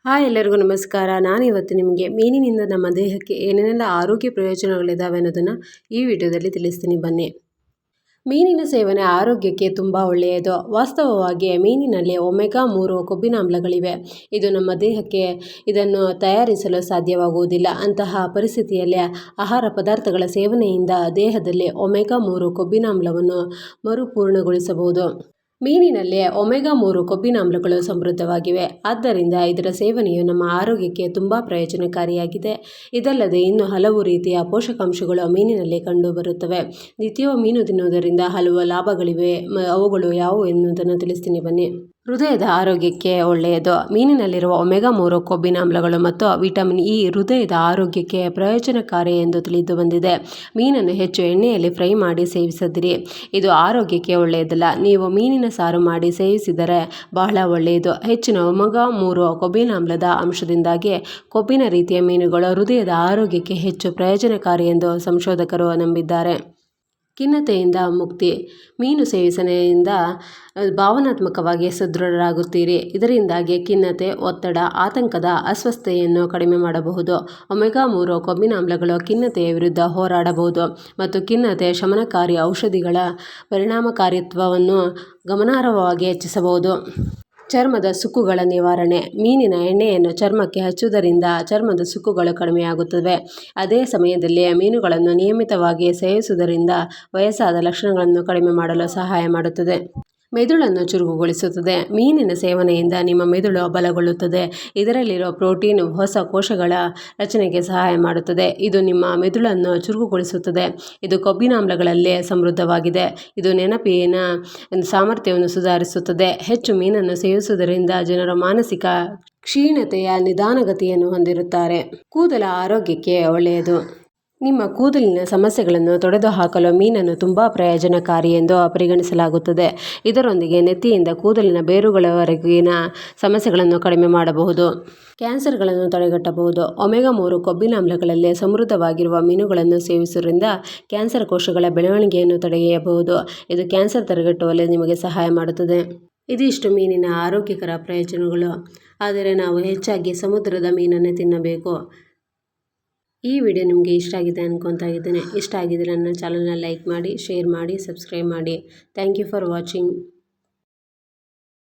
Hi ಎಲ್ಲರಿಗೂ ನಮಸ್ಕಾರ. ನಾನಿವತ್ತು ನಿಮಗೆ ಮೀನಿನಿಂದ ನಮ್ಮ ದೇಹಕ್ಕೆ ಏನೇನೆಲ್ಲ ಆರೋಗ್ಯ ಪ್ರಯೋಜನಗಳಿದ್ದಾವೆ ಅನ್ನೋದನ್ನು ಈ ವಿಡಿಯೋದಲ್ಲಿ ತಿಳಿಸ್ತೀನಿ ಬನ್ನಿ. ಮೀನಿನ ಸೇವನೆ ಆರೋಗ್ಯಕ್ಕೆ ತುಂಬ ಒಳ್ಳೆಯದು. ವಾಸ್ತವವಾಗಿ ಮೀನಿನಲ್ಲಿ ಒಮೆಗಾ 3 ಕೊಬ್ಬಿನಾಮ್ಲಗಳಿವೆ. ಇದು ನಮ್ಮ ದೇಹಕ್ಕೆ ಇದನ್ನು ತಯಾರಿಸಲು ಸಾಧ್ಯವಾಗುವುದಿಲ್ಲ. ಅಂತಹ ಪರಿಸ್ಥಿತಿಯಲ್ಲಿ ಆಹಾರ ಪದಾರ್ಥಗಳ ಸೇವನೆಯಿಂದ ದೇಹದಲ್ಲಿ ಒಮೆಗಾ 3 ಕೊಬ್ಬಿನಾಮ್ಲವನ್ನು ಮರುಪೂರ್ಣಗೊಳಿಸಬಹುದು. ಮೀನಿನಲ್ಲಿ ಒಮೆಗಾ 3 ಕೊಬ್ಬಿನಾಮ್ಲಗಳು ಸಮೃದ್ಧವಾಗಿವೆ. ಆದ್ದರಿಂದ ಇದರ ಸೇವನೆಯು ನಮ್ಮ ಆರೋಗ್ಯಕ್ಕೆ ತುಂಬ ಪ್ರಯೋಜನಕಾರಿಯಾಗಿದೆ. ಇದಲ್ಲದೆ ಇನ್ನೂ ಹಲವು ರೀತಿಯ ಪೋಷಕಾಂಶಗಳು ಮೀನಿನಲ್ಲಿ ಕಂಡುಬರುತ್ತವೆ. ನಿತ್ಯವೂ ಮೀನು ತಿನ್ನುವುದರಿಂದ ಹಲವು ಲಾಭಗಳಿವೆ. ಅವುಗಳು ಯಾವುವು ಎನ್ನುವುದನ್ನು ತಿಳಿಸ್ತೀನಿ ಬನ್ನಿ. ಹೃದಯದ ಆರೋಗ್ಯಕ್ಕೆ ಒಳ್ಳೆಯದು. ಮೀನಿನಲ್ಲಿರುವ ಒಮೆಗಾ 3 ಕೊಬ್ಬಿನಾಮ್ಲಗಳು ಮತ್ತು ವಿಟಮಿನ್ ಇ ಹೃದಯದ ಆರೋಗ್ಯಕ್ಕೆ ಪ್ರಯೋಜನಕಾರಿ ಎಂದು ತಿಳಿದು ಬಂದಿದೆ. ಮೀನನ್ನು ಹೆಚ್ಚು ಎಣ್ಣೆಯಲ್ಲಿ ಫ್ರೈ ಮಾಡಿ ಸೇವಿಸದಿರಿ. ಇದು ಆರೋಗ್ಯಕ್ಕೆ ಒಳ್ಳೆಯದಲ್ಲ. ನೀವು ಮೀನಿನ ಸಾರು ಮಾಡಿ ಸೇವಿಸಿದರೆ ಬಹಳ ಒಳ್ಳೆಯದು. ಹೆಚ್ಚಿನ ಒಮೆಗಾ 3 ಕೊಬ್ಬಿನಾಮ್ಲದ ಅಂಶದಿಂದಾಗಿ ಕೊಬ್ಬಿನ ರೀತಿಯ ಮೀನುಗಳು ಹೃದಯದ ಆರೋಗ್ಯಕ್ಕೆ ಹೆಚ್ಚು ಪ್ರಯೋಜನಕಾರಿ ಎಂದು ಸಂಶೋಧಕರು ನಂಬಿದ್ದಾರೆ. ಖಿನ್ನತೆಯಿಂದ ಮುಕ್ತಿ. ಮೀನು ಸೇವಿಸನೆಯಿಂದ ಭಾವನಾತ್ಮಕವಾಗಿ ಸದೃಢರಾಗುತ್ತೀರಿ. ಇದರಿಂದಾಗಿ ಖಿನ್ನತೆ, ಒತ್ತಡ, ಆತಂಕದ ಅಸ್ವಸ್ಥತೆಯನ್ನು ಕಡಿಮೆ ಮಾಡಬಹುದು. ಒಮೆಗಾ 3 ಕೊಬ್ಬಿನಾಮ್ಲಗಳು ಖಿನ್ನತೆಯ ವಿರುದ್ಧ ಹೋರಾಡಬಹುದು ಮತ್ತು ಖಿನ್ನತೆ ಶಮನಕಾರಿ ಔಷಧಿಗಳ ಪರಿಣಾಮಕಾರಿತ್ವವನ್ನು ಗಮನಾರ್ಹವಾಗಿ ಹೆಚ್ಚಿಸಬಹುದು. ಚರ್ಮದ ಸುಕ್ಕುಗಳ ನಿವಾರಣೆ. ಮೀನಿನ ಎಣ್ಣೆಯನ್ನು ಚರ್ಮಕ್ಕೆ ಹಚ್ಚುವುದರಿಂದ ಚರ್ಮದ ಸುಕ್ಕುಗಳು ಕಡಿಮೆಯಾಗುತ್ತವೆ. ಅದೇ ಸಮಯದಲ್ಲಿ ಮೀನುಗಳನ್ನು ನಿಯಮಿತವಾಗಿ ಸೇವಿಸುವುದರಿಂದ ವಯಸ್ಸಾದ ಲಕ್ಷಣಗಳನ್ನು ಕಡಿಮೆ ಮಾಡಲು ಸಹಾಯ ಮಾಡುತ್ತದೆ. ಮೆದುಳನ್ನು ಚುರುಕುಗೊಳಿಸುತ್ತದೆ. ಮೀನಿನ ಸೇವನೆಯಿಂದ ನಿಮ್ಮ ಮೆದುಳು ಬಲಗೊಳ್ಳುತ್ತದೆ. ಇದರಲ್ಲಿರುವ ಪ್ರೋಟೀನ್ ಹೊಸ ಕೋಶಗಳ ರಚನೆಗೆ ಸಹಾಯ ಮಾಡುತ್ತದೆ. ಇದು ನಿಮ್ಮ ಮೆದುಳನ್ನು ಚುರುಕುಗೊಳಿಸುತ್ತದೆ. ಇದು ಕೊಬ್ಬಿನಾಮ್ಲಗಳಲ್ಲಿ ಸಮೃದ್ಧವಾಗಿದೆ. ಇದು ನೆನಪಿನ ಸಾಮರ್ಥ್ಯವನ್ನು ಸುಧಾರಿಸುತ್ತದೆ. ಹೆಚ್ಚು ಮೀನನ್ನು ಸೇವಿಸುವುದರಿಂದ ಜನರು ಮಾನಸಿಕ ಕ್ಷೀಣತೆಯ ನಿಧಾನಗತಿಯನ್ನು ಹೊಂದಿರುತ್ತಾರೆ. ಕೂದಲ ಆರೋಗ್ಯಕ್ಕೆ ಒಳ್ಳೆಯದು. ನಿಮ್ಮ ಕೂದಲಿನ ಸಮಸ್ಯೆಗಳನ್ನು ತೊಡೆದುಹಾಕಲು ಮೀನನ್ನು ತುಂಬ ಪ್ರಯೋಜನಕಾರಿ ಎಂದು ಪರಿಗಣಿಸಲಾಗುತ್ತದೆ. ಇದರೊಂದಿಗೆ ನೆತ್ತಿಯಿಂದ ಕೂದಲಿನ ಬೇರುಗಳವರೆಗಿನ ಸಮಸ್ಯೆಗಳನ್ನು ಕಡಿಮೆ ಮಾಡಬಹುದು. ಕ್ಯಾನ್ಸರ್ಗಳನ್ನು ತಡೆಗಟ್ಟಬಹುದು. ಒಮೆಗಾ 3 ಕೊಬ್ಬಿನಾಮ್ಲಗಳಲ್ಲಿ ಸಮೃದ್ಧವಾಗಿರುವ ಮೀನುಗಳನ್ನು ಸೇವಿಸುವುದರಿಂದ ಕ್ಯಾನ್ಸರ್ ಕೋಶಗಳ ಬೆಳವಣಿಗೆಯನ್ನು ತಡೆಯಬಹುದು. ಇದು ಕ್ಯಾನ್ಸರ್ ತಡೆಗಟ್ಟುವಲ್ಲಿ ನಿಮಗೆ ಸಹಾಯ ಮಾಡುತ್ತದೆ. ಇದಿಷ್ಟು ಮೀನಿನ ಆರೋಗ್ಯಕರ ಪ್ರಯೋಜನಗಳು. ಆದರೆ ನಾವು ಹೆಚ್ಚಾಗಿ ಸಮುದ್ರದ ಮೀನನ್ನೇ ತಿನ್ನಬೇಕು. ಈ ವಿಡಿಯೋ ನಿಮಗೆ ಇಷ್ಟ ಆಗಿದೆ ಅನ್ಕೊತಾ ಇದ್ದೇನೆ. ಇಷ್ಟ ಆಗಿದ್ರೆ ನನ್ನ ಚಾನಲ್ನ ಲೈಕ್ ಮಾಡಿ, ಶೇರ್ ಮಾಡಿ, ಸಬ್ಸ್ಕ್ರೈಬ್ ಮಾಡಿ. Thank you for watching.